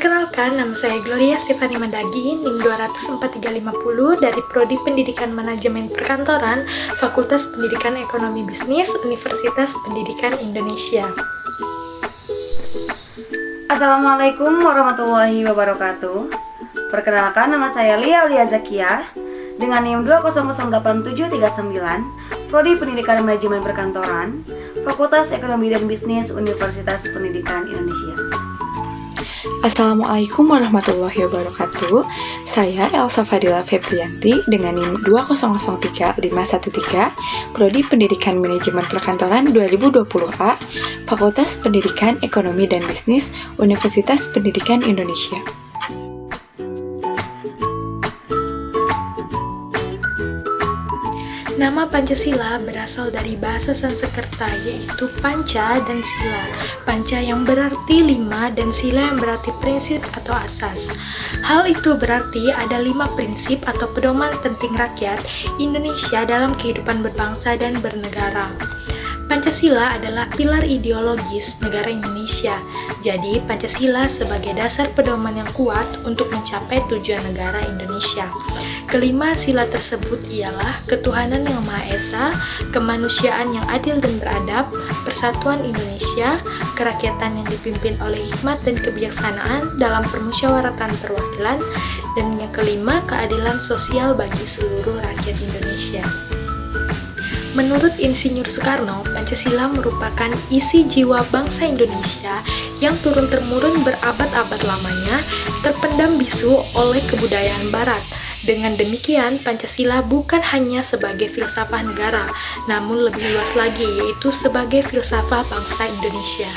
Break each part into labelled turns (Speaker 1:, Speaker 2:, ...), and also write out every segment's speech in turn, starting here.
Speaker 1: Perkenalkan, nama saya Gloria Stefani Mandagi, NIM 204.350 dari Prodi Pendidikan Manajemen Perkantoran, Fakultas Pendidikan Ekonomi Bisnis, Universitas Pendidikan Indonesia.
Speaker 2: Assalamualaikum warahmatullahi wabarakatuh. Perkenalkan, nama saya Lia Zakia dengan NIM 2008739, Prodi Pendidikan Manajemen Perkantoran, Fakultas Ekonomi dan Bisnis, Universitas Pendidikan Indonesia.
Speaker 3: Assalamualaikum warahmatullahi wabarakatuh. Saya Elsa Fadila Febrianti dengan NIM 2003513, Prodi Pendidikan Manajemen Perkantoran 2020A, Fakultas Pendidikan Ekonomi dan Bisnis, Universitas Pendidikan Indonesia.
Speaker 1: Nama Pancasila berasal dari bahasa Sanskerta, yaitu Panca dan Sila. Panca yang berarti 5 dan Sila yang berarti prinsip atau asas. Hal itu berarti ada 5 prinsip atau pedoman penting rakyat Indonesia dalam kehidupan berbangsa dan bernegara. Pancasila adalah pilar ideologis negara Indonesia. Jadi, Pancasila sebagai dasar pedoman yang kuat untuk mencapai tujuan negara Indonesia. Kelima sila tersebut ialah ketuhanan yang Maha Esa, kemanusiaan yang adil dan beradab, persatuan Indonesia, kerakyatan yang dipimpin oleh hikmat dan kebijaksanaan dalam permusyawaratan perwakilan, dan yang kelima, keadilan sosial bagi seluruh rakyat Indonesia. Menurut Insinyur Soekarno, Pancasila merupakan isi jiwa bangsa Indonesia yang turun-temurun berabad-abad lamanya terpendam bisu oleh kebudayaan Barat. Dengan demikian, Pancasila bukan hanya sebagai filsafah negara, namun lebih luas lagi, yaitu sebagai filsafah bangsa Indonesia.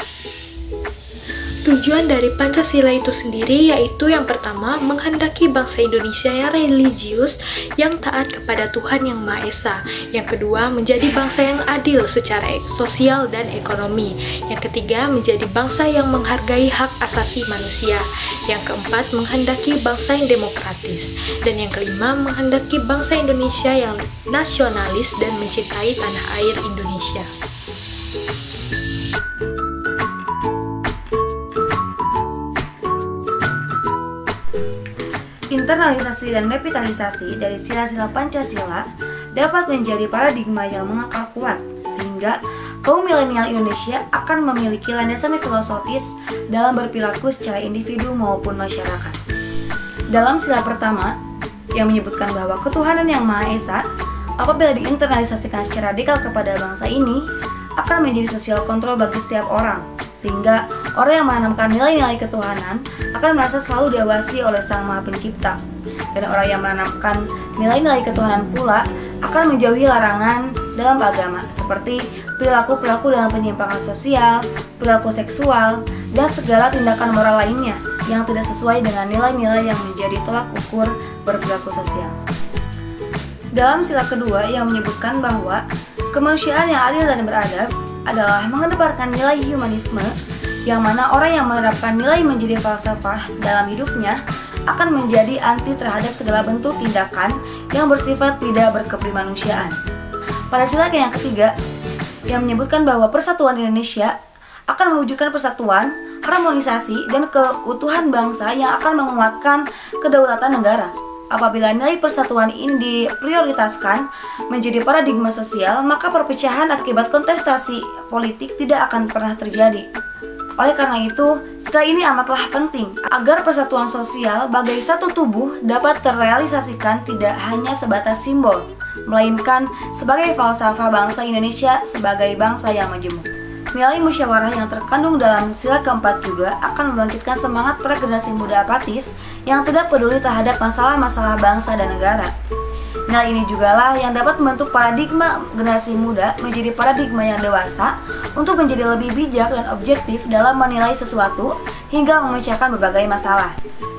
Speaker 1: Tujuan dari Pancasila itu sendiri yaitu yang pertama, menghendaki bangsa Indonesia yang religius, yang taat kepada Tuhan yang Maha Esa. Yang kedua, menjadi bangsa yang adil secara sosial dan ekonomi. Yang ketiga, menjadi bangsa yang menghargai hak asasi manusia. Yang keempat, menghendaki bangsa yang demokratis. Dan yang kelima, menghendaki bangsa Indonesia yang nasionalis dan mencintai tanah air Indonesia.
Speaker 2: Internalisasi dan revitalisasi dari sila-sila Pancasila dapat menjadi paradigma yang mengakar kuat, sehingga kaum milenial Indonesia akan memiliki landasan filosofis dalam berperilaku secara individu maupun masyarakat. Dalam sila pertama, yang menyebutkan bahwa ketuhanan yang Maha Esa, apabila diinternalisasikan secara radikal kepada bangsa ini, akan menjadi sosial kontrol bagi setiap orang, sehingga orang yang menanamkan nilai-nilai ketuhanan akan merasa selalu diawasi oleh Sang Maha Pencipta. Dan orang yang menanamkan nilai-nilai ketuhanan pula akan menjauhi larangan dalam agama, seperti perilaku-perilaku dalam penyimpangan sosial, perilaku seksual, dan segala tindakan moral lainnya yang tidak sesuai dengan nilai-nilai yang menjadi tolak ukur berperilaku sosial. Dalam sila kedua yang menyebutkan bahwa kemanusiaan yang adil dan beradab adalah mengedepankan nilai humanisme, yang mana orang yang menerapkan nilai menjadi falsafah dalam hidupnya akan menjadi anti terhadap segala bentuk tindakan yang bersifat tidak berkeprimanusiaan. Pada sila yang ketiga, yang menyebutkan bahwa persatuan Indonesia akan mewujudkan persatuan, harmonisasi, dan keutuhan bangsa yang akan menguatkan kedaulatan negara. Apabila nilai persatuan ini diprioritaskan menjadi paradigma sosial, maka perpecahan akibat kontestasi politik tidak akan pernah terjadi. Oleh karena itu, sila ini amatlah penting agar persatuan sosial bagai satu tubuh dapat terrealisasikan tidak hanya sebatas simbol, melainkan sebagai falsafah bangsa Indonesia sebagai bangsa yang majemuk. Nilai musyawarah yang terkandung dalam sila keempat juga akan membangkitkan semangat para generasi muda apatis yang tidak peduli terhadap masalah-masalah bangsa dan negara. Nilai ini jugalah yang dapat membentuk paradigma generasi muda menjadi paradigma yang dewasa untuk menjadi lebih bijak dan objektif dalam menilai sesuatu hingga memecahkan berbagai masalah.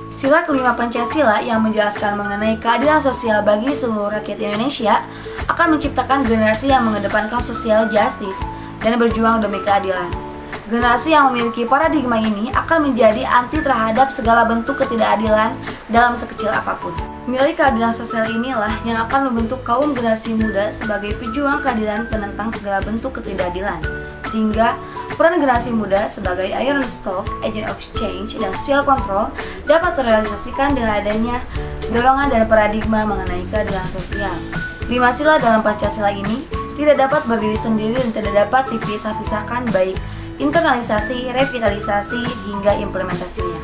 Speaker 2: Sila kelima Pancasila yang menjelaskan mengenai keadilan sosial bagi seluruh rakyat Indonesia akan menciptakan generasi yang mengedepankan social justice dan berjuang demi keadilan. Generasi yang memiliki paradigma ini akan menjadi anti terhadap segala bentuk ketidakadilan dalam sekecil apapun. Nilai keadilan sosial inilah yang akan membentuk kaum generasi muda sebagai pejuang keadilan penentang segala bentuk ketidakadilan, sehingga Peran generasi muda sebagai iron stock, agent of change, dan social control dapat terrealisasikan dengan adanya dorongan dan paradigma mengenai keadilan sosial. 5 sila dalam Pancasila ini tidak dapat berdiri sendiri dan tidak dapat dipisah-pisahkan baik internalisasi, revitalisasi, hingga implementasinya.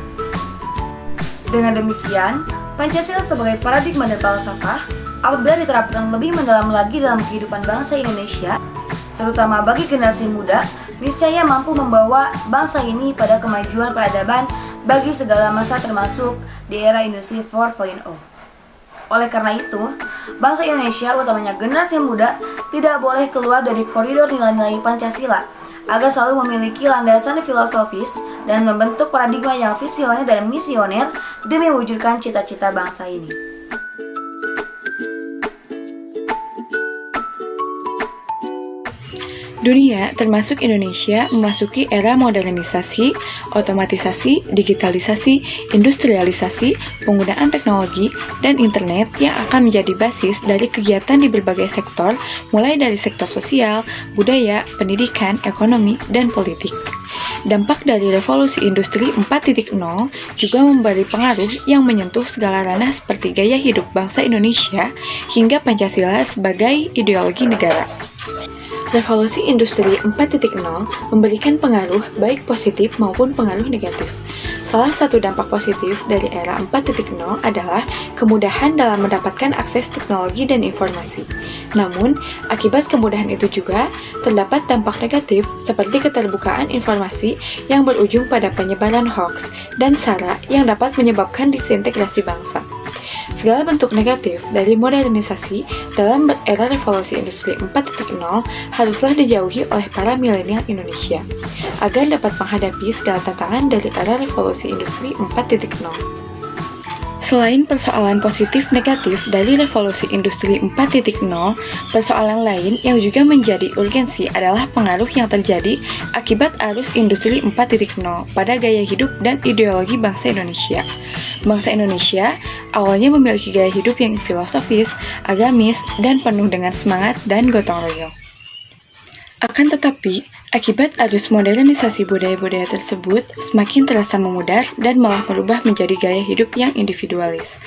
Speaker 2: Dengan demikian, Pancasila sebagai paradigma dan falsafah apabila diterapkan lebih mendalam lagi dalam kehidupan bangsa Indonesia, terutama bagi generasi muda, niscaya mampu membawa bangsa ini pada kemajuan peradaban bagi segala masa termasuk di era industri 4.0. Oleh karena itu, bangsa Indonesia, utamanya generasi muda, tidak boleh keluar dari koridor nilai-nilai Pancasila agar selalu memiliki landasan filosofis dan membentuk paradigma yang visioner dan misioner demi mewujudkan cita-cita bangsa ini.
Speaker 3: Dunia, termasuk Indonesia, memasuki era modernisasi, otomatisasi, digitalisasi, industrialisasi, penggunaan teknologi, dan internet yang akan menjadi basis dari kegiatan di berbagai sektor, mulai dari sektor sosial, budaya, pendidikan, ekonomi, dan politik. Dampak dari revolusi industri 4.0 juga memberi pengaruh yang menyentuh segala ranah seperti gaya hidup bangsa Indonesia hingga Pancasila sebagai ideologi negara. Revolusi industri 4.0 memberikan pengaruh baik positif maupun pengaruh negatif. Salah satu dampak positif dari era 4.0 adalah kemudahan dalam mendapatkan akses teknologi dan informasi. Namun, akibat kemudahan itu juga terdapat dampak negatif seperti keterbukaan informasi yang berujung pada penyebaran hoax dan SARA yang dapat menyebabkan disintegrasi bangsa. Segala bentuk negatif dari modernisasi dalam era revolusi industri 4.0 haruslah dijauhi oleh para milenial Indonesia agar dapat menghadapi segala tantangan dari era revolusi industri 4.0. Selain persoalan positif negatif dari revolusi industri 4.0, persoalan lain yang juga menjadi urgensi adalah pengaruh yang terjadi akibat arus industri 4.0 pada gaya hidup dan ideologi bangsa Indonesia. Bangsa Indonesia awalnya memiliki gaya hidup yang filosofis, agamis, dan penuh dengan semangat dan gotong royong. Akan tetapi, akibat arus modernisasi budaya-budaya tersebut semakin terasa memudar dan malah berubah menjadi gaya hidup yang individualis.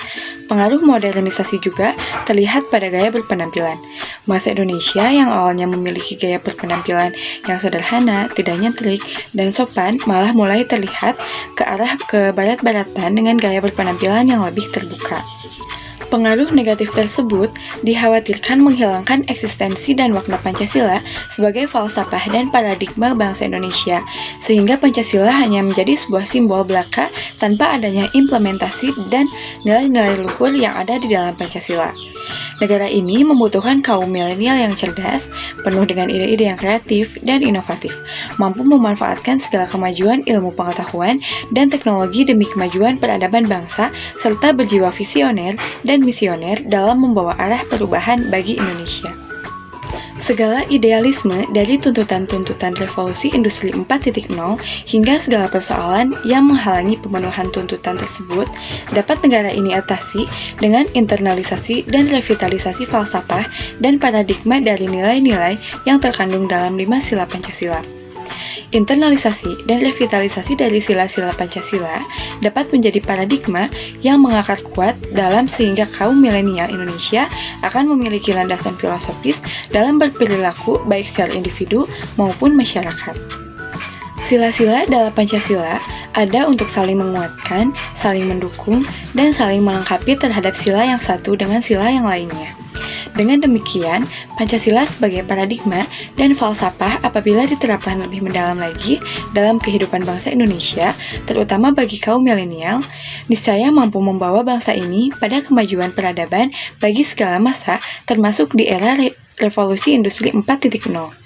Speaker 3: Pengaruh modernisasi juga terlihat pada gaya berpenampilan. Bangsa Indonesia yang awalnya memiliki gaya berpenampilan yang sederhana, tidak nyentrik, dan sopan malah mulai terlihat ke arah kebarat-baratan dengan gaya berpenampilan yang lebih terbuka. Pengaruh negatif tersebut dikhawatirkan menghilangkan eksistensi dan makna Pancasila sebagai falsafah dan paradigma bangsa Indonesia, sehingga Pancasila hanya menjadi sebuah simbol belaka tanpa adanya implementasi dan nilai-nilai luhur yang ada di dalam Pancasila. Negara ini membutuhkan kaum milenial yang cerdas, penuh dengan ide-ide yang kreatif dan inovatif, mampu memanfaatkan segala kemajuan ilmu pengetahuan dan teknologi demi kemajuan peradaban bangsa, serta berjiwa visioner dan misioner dalam membawa arah perubahan bagi Indonesia. Segala idealisme dari tuntutan-tuntutan revolusi industri 4.0 hingga segala persoalan yang menghalangi pemenuhan tuntutan tersebut dapat negara ini atasi dengan internalisasi dan revitalisasi falsafah dan paradigma dari nilai-nilai yang terkandung dalam 5 sila Pancasila. Internalisasi dan revitalisasi dari sila-sila Pancasila dapat menjadi paradigma yang mengakar kuat dalam sehingga kaum milenial Indonesia akan memiliki landasan filosofis dalam berperilaku baik secara individu maupun masyarakat. Sila-sila dalam Pancasila ada untuk saling menguatkan, saling mendukung, dan saling melengkapi terhadap sila yang satu dengan sila yang lainnya. Dengan demikian, Pancasila sebagai paradigma dan falsafah apabila diterapkan lebih mendalam lagi dalam kehidupan bangsa Indonesia, terutama bagi kaum milenial, niscaya mampu membawa bangsa ini pada kemajuan peradaban bagi segala masa, termasuk di era revolusi industri 4.0.